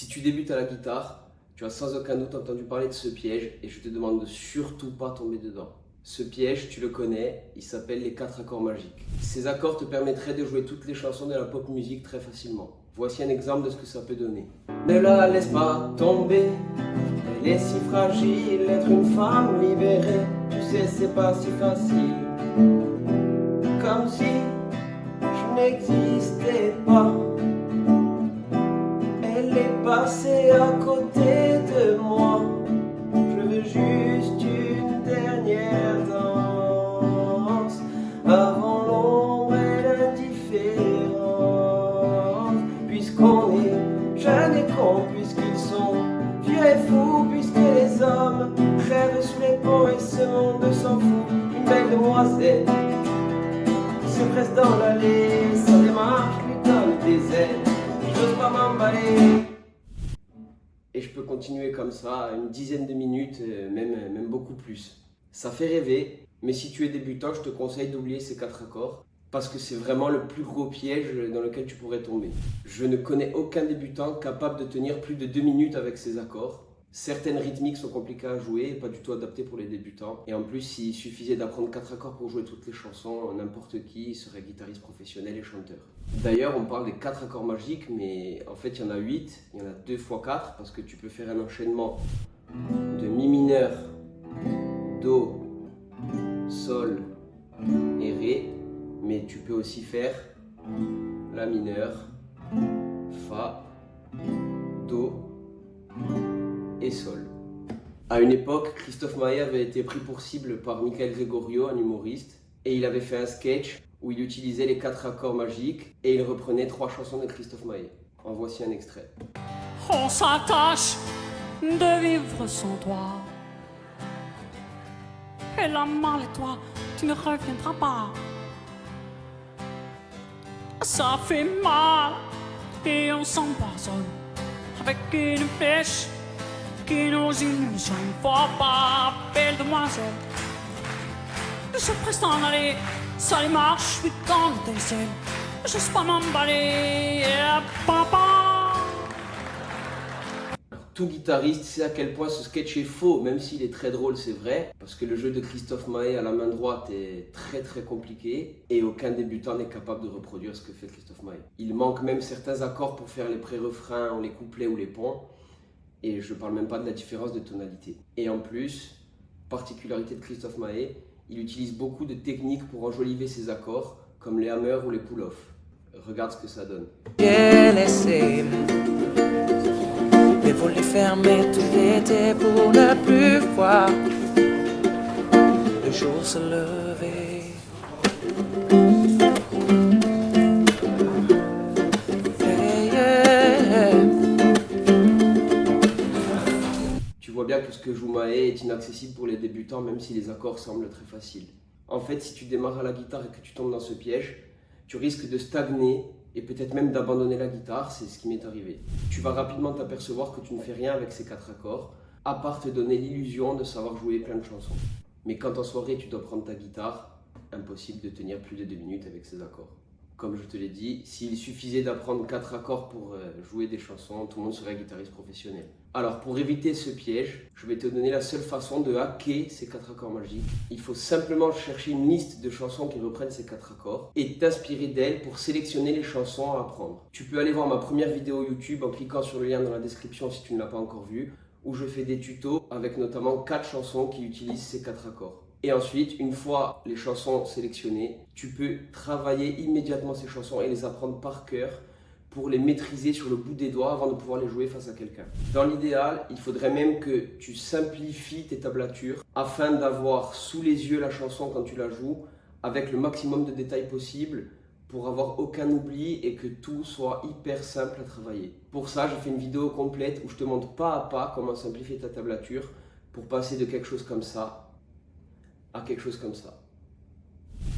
Si tu débutes à la guitare, tu as sans aucun doute entendu parler de ce piège et je te demande de surtout pas tomber dedans. Ce piège, tu le connais, il s'appelle les 4 accords magiques. Ces accords te permettraient de jouer toutes les chansons de la pop music très facilement. Voici un exemple de ce que ça peut donner. Ne la laisse pas tomber, elle est si fragile, être une femme libérée, tu sais c'est pas si facile. Comme si je n'existais pas. Elle est passée à côté de moi. Je veux juste une dernière danse avant l'ombre et l'indifférence. Puisqu'on est jeunes et cons, puisqu'ils sont vieux et fous, puisque les hommes rêvent sous les ponts et ce monde s'en fout. Une belle demoiselle qui se presse dans l'allée, sa démarche lui donne des ailes. J'ose pas m'emballer. Et je peux continuer comme ça, une dizaine de minutes, même beaucoup plus. Ça fait rêver, mais si tu es débutant, je te conseille d'oublier ces 4 accords, parce que c'est vraiment le plus gros piège dans lequel tu pourrais tomber. Je ne connais aucun débutant capable de tenir plus de 2 minutes avec ces accords. Certaines rythmiques sont compliquées à jouer et pas du tout adaptées pour les débutants. Et en plus, s'il suffisait d'apprendre 4 accords pour jouer toutes les chansons, n'importe qui serait guitariste professionnel et chanteur. D'ailleurs, on parle des 4 accords magiques, mais en fait, il y en a 8. Il y en a 2 x 4 parce que tu peux faire un enchaînement de Mi mineur, Do, Sol et Ré. Mais tu peux aussi faire La mineur, Fa, Do et Sol. À une époque, Christophe Maé avait été pris pour cible par Michael Gregorio, un humoriste, et il avait fait un sketch où il utilisait les 4 accords magiques et il reprenait 3 chansons de Christophe Maé. En voici un extrait. On s'attache de vivre sans toi. Et la malle et toi, tu ne reviendras pas. Ça fait mal et on s'empoisonne avec une flèche qui nous illusions. Faut pas, belle demoiselle, je suis presse d'en aller. Ça les marche, je suis dans le désert. Je sais pas m'emballer, papa. Tout guitariste sait à quel point ce sketch est faux, même s'il est très drôle, c'est vrai, parce que le jeu de Christophe Maé à la main droite est très compliqué et aucun débutant n'est capable de reproduire ce que fait Christophe Maé. Il manque même certains accords pour faire les pré-refrains, les couplets ou les ponts, et je parle même pas de la différence de tonalité. Et en plus, particularité de Christophe Maé, il utilise beaucoup de techniques pour enjoliver ses accords, comme les hammers ou les pull-offs. Regarde ce que ça donne. J'ai laissé les volets fermés tout l'été pour ne plus voir le jour se lever. Tu vois bien que ce que joue Maé est inaccessible pour les débutants, même si les accords semblent très faciles. En fait, si tu démarres à la guitare et que tu tombes dans ce piège, tu risques de stagner et peut-être même d'abandonner la guitare, c'est ce qui m'est arrivé. Tu vas rapidement t'apercevoir que tu ne fais rien avec ces 4 accords, à part te donner l'illusion de savoir jouer plein de chansons. Mais quand en soirée tu dois prendre ta guitare, impossible de tenir plus de 2 minutes avec ces accords. Comme je te l'ai dit, s'il suffisait d'apprendre 4 accords pour jouer des chansons, tout le monde serait guitariste professionnel. Alors pour éviter ce piège, je vais te donner la seule façon de hacker ces 4 accords magiques. Il faut simplement chercher une liste de chansons qui reprennent ces 4 accords et t'inspirer d'elles pour sélectionner les chansons à apprendre. Tu peux aller voir ma première vidéo YouTube en cliquant sur le lien dans la description si tu ne l'as pas encore vue, où je fais des tutos avec notamment 4 chansons qui utilisent ces 4 accords. Et ensuite, une fois les chansons sélectionnées, tu peux travailler immédiatement ces chansons et les apprendre par cœur pour les maîtriser sur le bout des doigts avant de pouvoir les jouer face à quelqu'un. Dans l'idéal, il faudrait même que tu simplifies tes tablatures afin d'avoir sous les yeux la chanson quand tu la joues avec le maximum de détails possible pour avoir aucun oubli et que tout soit hyper simple à travailler. Pour ça, j'ai fait une vidéo complète où je te montre pas à pas comment simplifier ta tablature pour passer de quelque chose comme ça à quelque chose comme ça.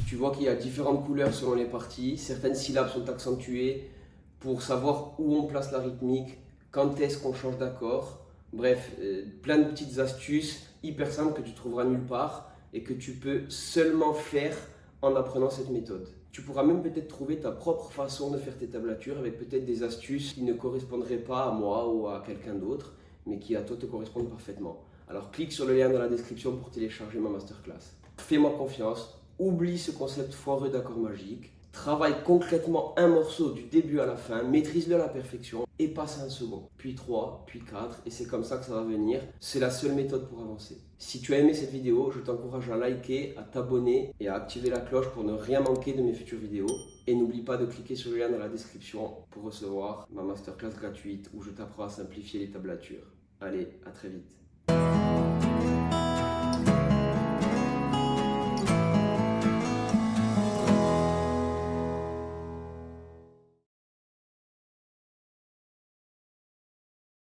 Tu vois qu'il y a différentes couleurs selon les parties, certaines syllabes sont accentuées pour savoir où on place la rythmique, quand est-ce qu'on change d'accord. Bref, plein de petites astuces hyper simples que tu trouveras nulle part et que tu peux seulement faire en apprenant cette méthode. Tu pourras même peut-être trouver ta propre façon de faire tes tablatures avec peut-être des astuces qui ne correspondraient pas à moi ou à quelqu'un d'autre, mais qui à toi te correspondent parfaitement. Alors clique sur le lien dans la description pour télécharger ma masterclass. Fais-moi confiance, oublie ce concept foireux d'accords magiques, travaille concrètement un morceau du début à la fin, maîtrise-le à la perfection et passe à un second, puis 3, puis 4 et c'est comme ça que ça va venir. C'est la seule méthode pour avancer. Si tu as aimé cette vidéo, je t'encourage à liker, à t'abonner et à activer la cloche pour ne rien manquer de mes futures vidéos. Et n'oublie pas de cliquer sur le lien dans la description pour recevoir ma masterclass gratuite où je t'apprends à simplifier les tablatures. Allez, à très vite.